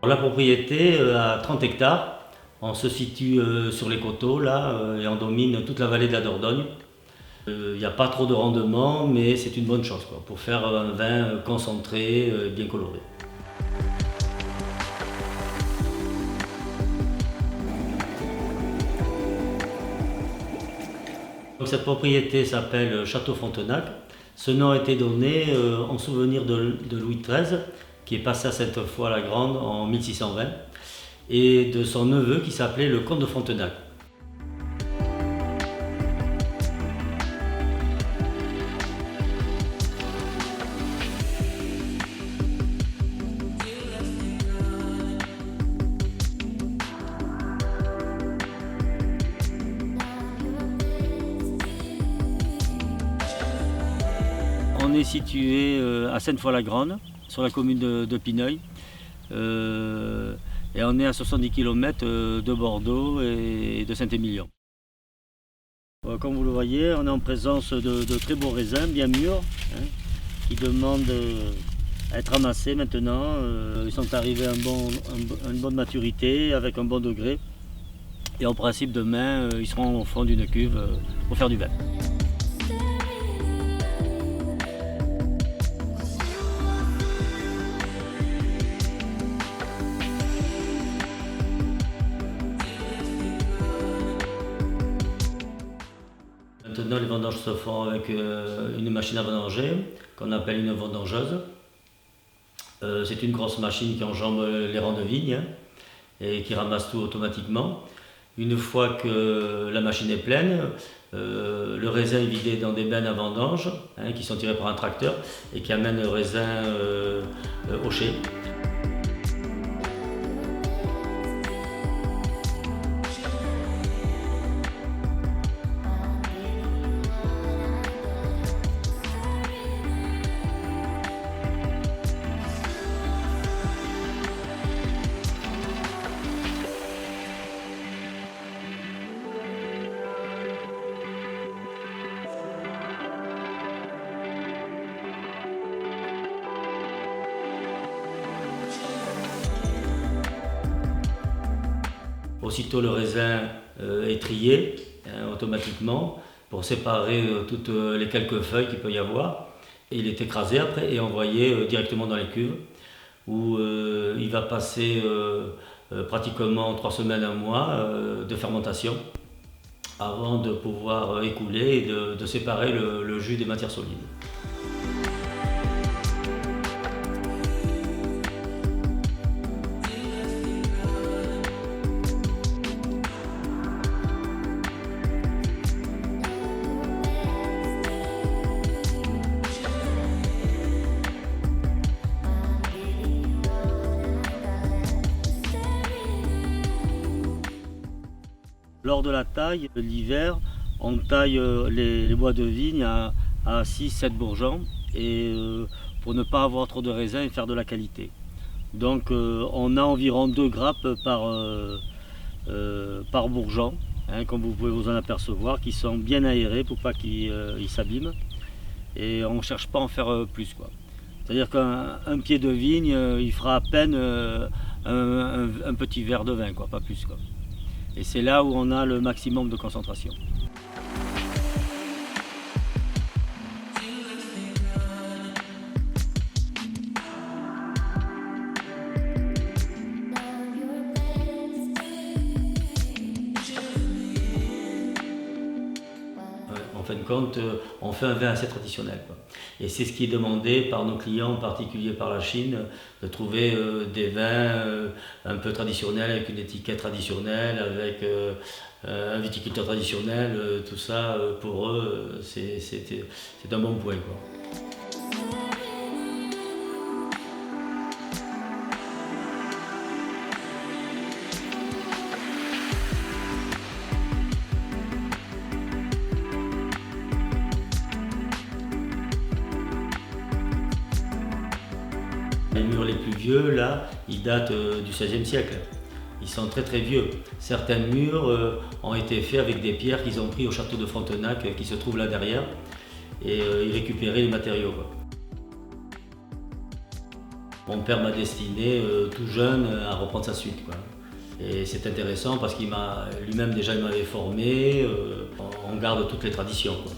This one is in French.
La propriété a 30 hectares. On se situe sur les coteaux là et on domine toute la vallée de la Dordogne. Il n'y a pas trop de rendement, mais c'est une bonne chose pour faire un vin concentré, bien coloré. Donc, cette propriété s'appelle Château Frontenac. Ce nom a été donné en souvenir de Louis XIII, qui est passé à Sainte-Foy-la-Grande en 1620, et de son neveu qui s'appelait le comte de Frontenac. On est situé à Sainte-Foy-la-Grande, sur la commune de Pineuil. Et on est à 70 km de Bordeaux et de Saint-Émilion. Comme vous le voyez, on est en présence de très beaux raisins, bien mûrs, qui demandent à être ramassés maintenant. Ils sont arrivés à une bonne maturité, avec un bon degré. Et en principe, demain, ils seront au fond d'une cuve pour faire du vin. Maintenant, les vendanges se font avec une machine à vendanger, qu'on appelle une vendangeuse. C'est une grosse machine qui enjambe les rangs de vigne et qui ramasse tout automatiquement. Une fois que la machine est pleine, le raisin est vidé dans des bennes à vendange qui sont tirées par un tracteur et qui amènent le raisin au chai. Aussitôt le raisin est trié automatiquement pour séparer toutes les quelques feuilles qu'il peut y avoir. Et il est écrasé après et envoyé directement dans les cuves où il va passer pratiquement 3 semaines, 1 mois de fermentation avant de pouvoir écouler et de séparer le jus des matières solides. Lors de la taille, l'hiver, on taille les bois de vigne à 6-7 bourgeons et pour ne pas avoir trop de raisins et faire de la qualité. Donc on a environ 2 grappes par bourgeon, comme vous pouvez vous en apercevoir, qui sont bien aérés pour pas qu'ils s'abîment. Et on ne cherche pas à en faire plus. C'est-à-dire qu'un pied de vigne, il fera à peine un petit verre de vin, pas plus. Et c'est là où on a le maximum de concentration. En fin de compte, on fait un vin assez traditionnel. Et c'est ce qui est demandé par nos clients, en particulier par la Chine, de trouver des vins un peu traditionnels, avec une étiquette traditionnelle, avec un viticulteur traditionnel. Tout ça, pour eux, c'est un bon point. Les murs les plus vieux, là, ils datent du XVIe siècle. Ils sont très très vieux. Certains murs ont été faits avec des pierres qu'ils ont pris au château de Frontenac qui se trouve là derrière et ils récupéraient les matériaux. Mon père m'a destiné tout jeune à reprendre sa suite, quoi. Et c'est intéressant parce qu'il m'a lui-même déjà il m'avait formé, on garde toutes les traditions, quoi.